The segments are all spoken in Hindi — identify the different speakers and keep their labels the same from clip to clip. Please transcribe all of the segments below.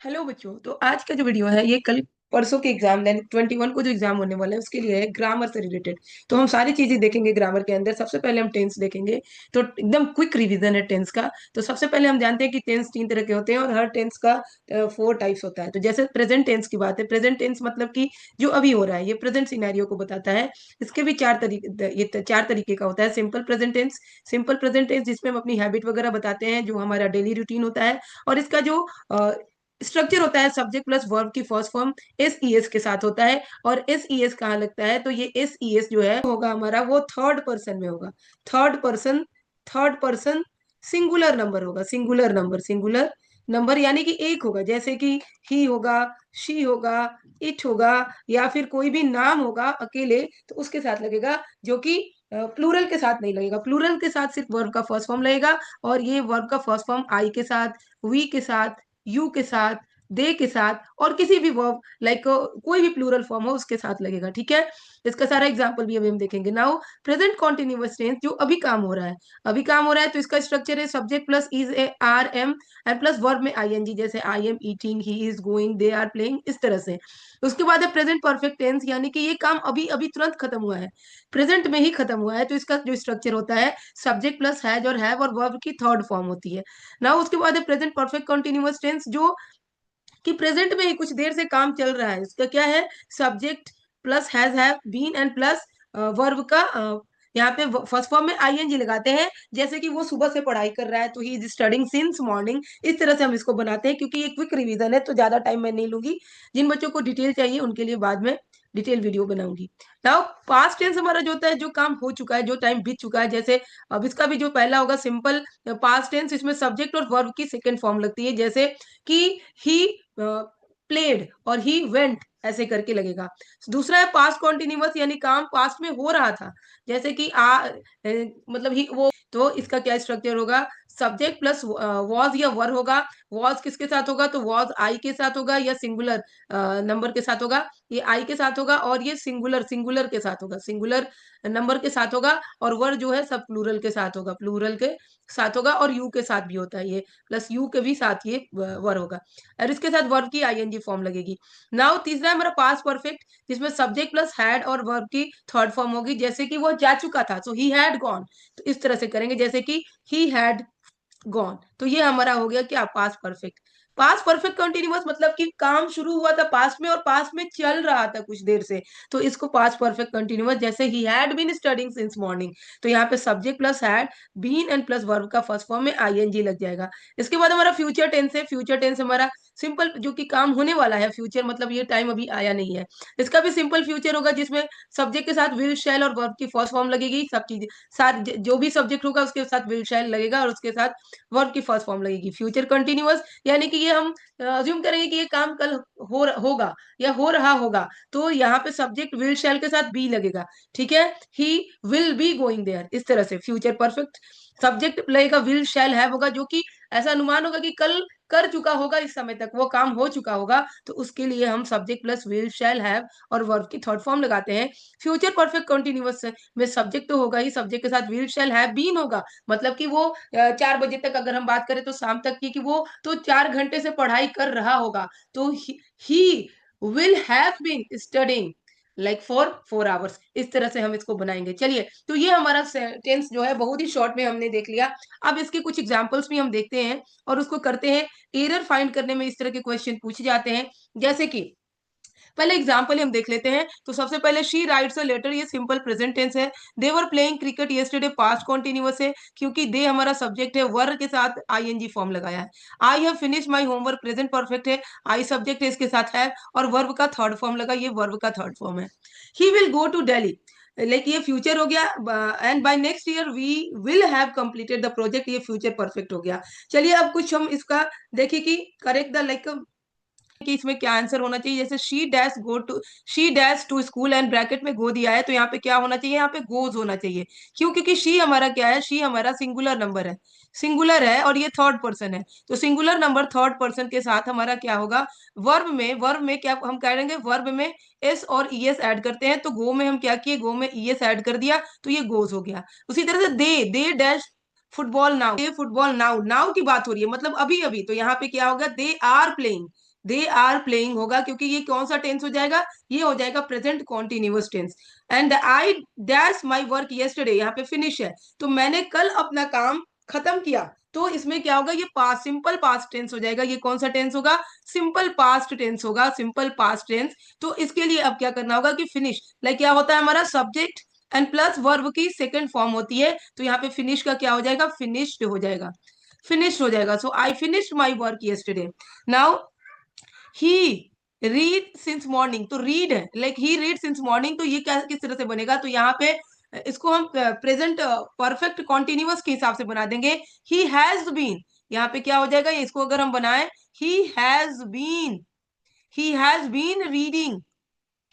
Speaker 1: हेलो बच्चों। तो आज का जो वीडियो है ये कल परसों के एग्जाम यानी 21 को जो एग्जाम होने वाला है उसके लिए है, ग्रामर से रिलेटेड। तो हम सारी चीजें देखेंगे ग्रामर के अंदर। सबसे पहले हम टेंस देखेंगे। तो एकदम क्विक रिवीजन है टेंस का। तो सबसे पहले हम जानते हैं कि टेंस तीन तरह के होते हैं और हर टेंस का 4 टाइप्स होता है। तो जैसे प्रेजेंट टेंस की बात है, प्रेजेंट टेंस मतलब कि जो अभी हो रहा है, ये प्रेजेंट सिनेरियो को बताता है। इसके भी चार तरीके, ये 4 तरीके का होता है। Simple present tense, simple present tense जिसमें हम अपनी हैबिट वगैरह बताते हैं, जो हमारा डेली रूटीन होता है। और इसका जो स्ट्रक्चर होता है, सब्जेक्ट प्लस वर्ब की first form S E S के साथ होता है। और एस ई एस कहाँ लगता है? तो ये एस ई एस जो है होगा हमारा, वो थर्ड पर्सन में होगा। Third person, third person singular number होगा। सिंगुलर नंबर, सिंगुलर नंबर यानी कि एक होगा। जैसे कि ही होगा, शी होगा, इट होगा, या फिर कोई भी नाम होगा अकेले, तो उसके साथ लगेगा। जो कि प्लूरल के साथ नहीं लगेगा। प्लूरल के साथ सिर्फ वर्ब का फर्स्ट फॉर्म लगेगा। और ये वर्ब का फर्स्ट फॉर्म आई के साथ, वी के साथ, यू के साथ, दे के साथ, और किसी भी वर्ब लाइक कोई भी प्लूरल फॉर्म हो उसके साथ लगेगा। ठीक है। इसका सारा एग्जांपल भी अभी हम देखेंगे। नाउ प्रेजेंट कॉन्टिन्यूअस टेंस जो अभी काम हो रहा है, अभी काम हो रहा है, तो इसका स्ट्रक्चर है subject plus is a are am and plus verb में आई एन जी। जैसे I am eating, he is going, they are playing, इस तरह से। उसके बाद है प्रेजेंट परफेक्ट टेंस, यानी कि ये काम अभी अभी तुरंत खत्म हुआ है, प्रेजेंट में ही खत्म हुआ है। तो इसका जो स्ट्रक्चर होता है सब्जेक्ट प्लस हैज और हैव और वर्ब की थर्ड फॉर्म होती है ना। उसके बाद है प्रेजेंट परफेक्ट कंटिन्यूअस टेंस, जो कि प्रेजेंट में ही कुछ देर से काम चल रहा है। उसका क्या है? Subject plus has have been and plus verb का यहाँ पे फर्स्ट फॉर्म में आईएनजी लगाते हैं। जैसे कि वो सुबह से पढ़ाई कर रहा है, तो he is studying since morning. इस तरह से हम इसको बनाते हैं। क्योंकि ये क्विक रिवीजन है तो ज्यादा टाइम मैं नहीं लूंगी। जिन बच्चों को डिटेल चाहिए उनके लिए बाद में डिटेल वीडियो बनाऊंगी। नाउ पास्ट टेंस हमारा जो होता है, जो काम हो चुका है, जो टाइम बीत चुका है। जैसे अब इसका भी जो पहला होगा सिंपल पास्ट टेंस, इसमें सब्जेक्ट और वर्ब की सेकंड फॉर्म लगती है। जैसे कि ही प्लेड और ही वेंट, ऐसे करके लगेगा। दूसरा है पास्ट कॉन्टिन्यूअस, यानी काम पास्ट में हो रहा था। जैसे कि मतलब ही वो, तो इसका क्या स्ट्रक्चर होगा? सब्जेक्ट प्लस वॉज या वर होगा। वॉज किसके साथ होगा? तो वॉज आई के साथ होगा या सिंगुलर नंबर के साथ होगा। ये आई के साथ होगा और ये सिंगुलर, सिंगुलर के साथ होगा, सिंगुलर नंबर के साथ होगा। और वर जो है सब प्लूरल के साथ होगा, प्लूरल के साथ होगा। और यू के साथ भी होता है ये, प्लस यू के भी साथ ये वर होगा। और इसके साथ वर्ब की आईएनजी फॉर्म लगेगी। नाउ तीसरा है हमारा पास्ट परफेक्ट, जिसमें सब्जेक्ट प्लस हैड और वर्ब की थर्ड फॉर्म होगी। जैसे कि वो जा चुका था, सो ही हैड गॉन, तो इस तरह से करेंगे। जैसे कि ही हैड गॉन। तो ये हमारा हो गया क्या? Past perfect. Past perfect continuous मतलब कि काम शुरू हुआ था पास्ट में और पास्ट में चल रहा था कुछ देर से, तो इसको पास्ट परफेक्ट कंटिन्यूअस। जैसे ही had been studying since morning, तो यहाँ पे subject plus had been and plus verb का फर्स्ट फॉर्म में आईएनजी लग जाएगा। इसके बाद हमारा फ्यूचर टेंस है। फ्यूचर टेंस हमारा सिंपल, जो कि काम होने वाला है। फ्यूचर मतलब ये टाइम अभी आया नहीं है। इसका भी सिंपल फ्यूचर होगा, जिसमें सब्जेक्ट के साथ विल शैल और वर्ब की फर्स्ट फॉर्म लगेगी। सब चीज साथ, जो भी सब्जेक्ट होगा उसके साथ विल शैल लगेगा और उसके साथ वर्ब की फर्स्ट फॉर्म लगेगी। फ्यूचर कंटिन्यूअस यानी कि ये हम अज्यूम करेंगे कि ये काम कल होगा या हो रहा होगा, तो यहाँ पे सब्जेक्ट विल शैल के साथ बी लगेगा। ठीक है। He will be going there, इस तरह से फ्यूचर परफेक्ट। सब्जेक्ट लगेगा विल शैल हैव होगा, जो कि ऐसा अनुमान होगा कि कल कर चुका होगा, इस समय तक वो काम हो चुका होगा, तो उसके लिए हम subject plus will shall have और वर्ब की थर्ड फॉर्म लगाते हैं। फ्यूचर परफेक्ट कंटिन्यूअस में सब्जेक्ट तो होगा ही, सब्जेक्ट के साथ विल शैल हैव बीन होगा। मतलब कि वो 4 बजे तक अगर हम बात करें तो शाम तक की, कि वो तो 4 घंटे से पढ़ाई कर रहा होगा, तो he will have been studying like for 4 hours. इस तरह से हम इसको बनाएंगे। चलिए, तो ये हमारा टेंस जो है बहुत ही शॉर्ट में हमने देख लिया। अब इसके कुछ एग्जांपल्स भी हम देखते हैं और उसको करते हैं। एरर फाइंड करने में इस तरह के क्वेश्चन पूछे जाते हैं। जैसे कि पहले एग्जाम्पल हम देख लेते हैं। तो सबसे पहले शी राइट्स अ लेटर, ये सिंपल प्रेजेंट टेंस है। They were playing cricket yesterday, past continuous है, क्योंकि दे हमारा सब्जेक्ट है, वर के साथ आईएनजी फॉर्म लगाया है। I have finish my homework, present perfect है, आई सब्जेक्ट है, इसके साथ है, और वर्ब का थर्ड फॉर्म लगा, ये वर्ब का थर्ड फॉर्म है। He will go to Delhi, like ये फ्यूचर हो गया। And by next year we will have completed the project, ये फ्यूचर परफेक्ट हो गया। चलिए अब कुछ हम इसका देखिए कि करेक्ट द लाइक कि इसमें क्या आंसर होना चाहिए। जैसे she dash to school and bracket में गो दिया है, तो यहाँ पे क्या होना चाहिए? यहाँ पे गोज होना चाहिए। क्यों? क्योंकि शी हमारा क्या है? शी हमारा सिंगुलर नंबर है, सिंगुलर है, और ये थर्ड पर्सन है। तो सिंगुलर नंबर थर्ड पर्सन के साथ हमारा क्या होगा? वर्ब में क्या हम कहेंगे? वर्ब में एस और ई एस ऐड करते हैं। तो गो में हम क्या किए? गो में ई एस ऐड कर दिया, तो ये गोज हो गया। उसी तरह से दे डैश फुटबॉल नाउ, ये फुटबॉल नाउ, नाउ की बात हो रही है मतलब अभी अभी, तो यहाँ पे क्या होगा? They are playing, they are playing होगा, क्योंकि ये कौन सा टेंस हो जाएगा, ये हो जाएगा present continuous tense. And I dash my work yesterday, यहाँ पे फिनिश है, तो मैंने कल अपना काम खत्म किया, तो इसमें क्या होगा, ये पास्ट सिंपल पास्ट टेंस हो जाएगा। ये कौन सा टेंस होगा, सिंपल पास्ट टेंस होगा, सिंपल पास्ट टेंस। तो इसके लिए अब क्या करना होगा कि फिनिश, लाइक क्या होता है हमारा सब्जेक्ट एंड प्लस वर्ब की सेकंड फॉर्म होती है, तो यहाँ पे फिनिश का क्या हो जाएगा, फिनिश्ड हो जाएगा, फिनिश्ड हो जाएगा। So I finished my work yesterday. Now he read since morning, तो रीड है, like he read since morning, तो ये क्या किस तरह से बनेगा, तो यहाँ पे इसको हम प्रेजेंट परफेक्ट कॉन्टिन्यूअस के हिसाब से बना देंगे। ही हैज बीन, यहाँ पे क्या हो जाएगा, इसको अगर हम बनाए, he has been, he has been reading,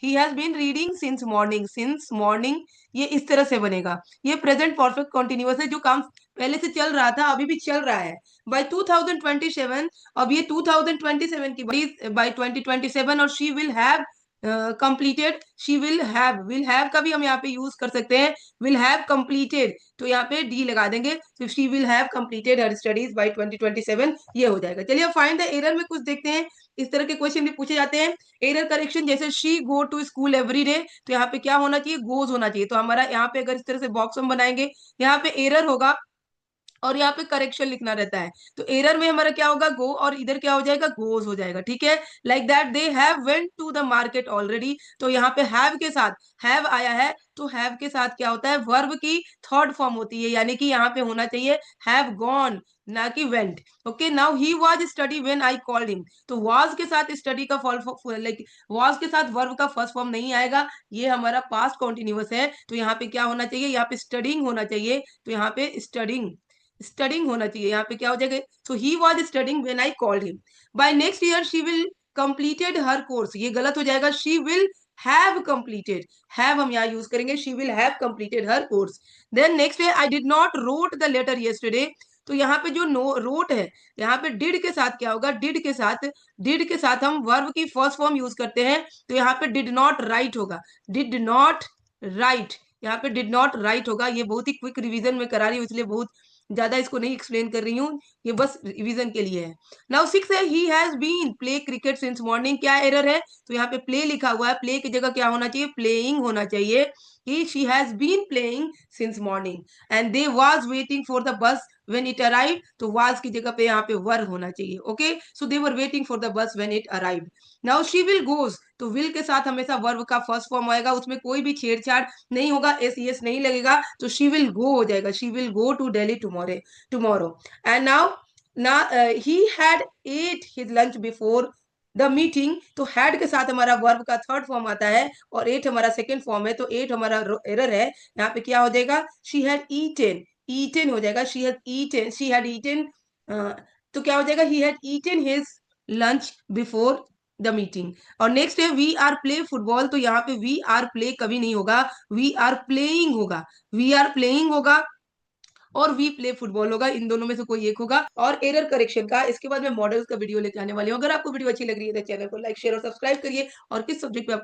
Speaker 1: he has been reading since morning, since morning, ये इस तरह से बनेगा। ये प्रेजेंट परफेक्ट कॉन्टिन्यूअस है, जो काम पहले से चल रहा था अभी भी चल रहा है। बाय 2027, अब ये 2027 की बाय 2027, और she will have completed, she will have का भी हम यहाँ पे यूज कर सकते हैं, विल हैव कंप्लीटेड, तो यहाँ पे डी लगा देंगे, तो she will have completed her studies by 2027, ये हो जाएगा। चलिए अब फाइंड द एरर में कुछ देखते हैं, इस तरह के क्वेश्चन भी पूछे जाते हैं। एरर करेक्शन, जैसे she go to school every day, तो यहाँ पे क्या होना चाहिए, गोज होना चाहिए, तो हमारा यहाँ पे अगर इस तरह से बॉक्स हम बनाएंगे, यहाँ पे एरर होगा और यहाँ पे करेक्शन लिखना रहता है, तो एरर में हमारा क्या होगा, गो, और इधर क्या हो जाएगा, गोज हो जाएगा, ठीक है। Like that they have went to the market already, तो यहाँ पे हैव के साथ हैव आया है, तो हैव के साथ क्या होता है, वर्ब की थर्ड फॉर्म होती है, यानी कि यहाँ पे होना चाहिए हैव गॉन, ना कि went. Okay, now he was study when I called him, तो वाज के साथ स्टडी का लाइक वाज के साथ वर्ब का फर्स्ट फॉर्म नहीं आएगा, ये हमारा पास्ट कॉन्टिन्यूअस है, तो यहाँ पे क्या होना चाहिए, यहाँ पे स्टडिंग होना चाहिए, तो यहाँ पे स्टडिंग, स्टडिंग होना चाहिए, यहाँ पे क्या हो जाएगा, so he was studying when I called him. By next year she will completed her course, ये गलत हो जाएगा, she will have completed, have हम यहाँ यूज करेंगे, she will have completed her course. Then next है, I did not wrote the letter yesterday, तो यहाँ पे जो नो रोट है, यहाँ पे डिड के साथ क्या होगा, डिड के साथ हम वर्ब की फर्स्ट फॉर्म यूज करते हैं, तो यहाँ पे डिड नॉट राइट होगा, डिड नॉट राइट, यहाँ पे डिड नॉट राइट होगा। ये बहुत ही क्विक रिवीजन में करा रही हूँ, इसलिए बहुत ज्यादा इसको नहीं एक्सप्लेन कर रही हूँ, ये बस रिवीजन के लिए है। नाउ 6 है, he has been play cricket since morning, क्या एरर है, तो यहाँ पे प्ले लिखा हुआ है, प्ले की जगह क्या होना चाहिए, प्लेइंग होना चाहिए, he she has been playing since morning. And they was waiting for the bus when it arrived, तो वाज की जगह पे यहाँ पे वर होना चाहिए। Okay, so they were waiting for the bus when it arrived. Now she will goes, तो विल के साथ हमेशा वर्ब का फर्स्ट फॉर्म आएगा, उसमें कोई भी छेड़छाड़ नहीं होगा, एस यस नहीं लगेगा, तो शी विल गो हो जाएगा, she will go to Delhi tomorrow. And now ना he had ate his lunch before the meeting, तो हैड के साथ हमारा वर्ब का थर्ड फॉर्म आता है, और एट हमारा सेकंड फॉर्म है, तो एट हमारा एरर है, यहाँ पे क्या हो जाएगा, शी हैड ईटेन, ईटेन हो जाएगा, she had eaten, she had eaten, तो क्या हो जाएगा, he had eaten his lunch before the meeting. और नेक्स्ट है, वी आर प्ले फुटबॉल, तो यहाँ पे वी आर प्ले कभी नहीं होगा, वी आर प्लेइंग होगा, वी आर प्लेइंग होगा, और वी प्ले फुटबॉल होगा, इन दोनों में से कोई एक होगा। और एरर करेक्शन का इसके बाद मैं मॉडल्स का वीडियो लेके आने वाली हूँ। अगर आपको वीडियो अच्छी लग रही है तो चैनल को लाइक शेयर और सब्सक्राइब करिए, और किस सब्जेक्ट पे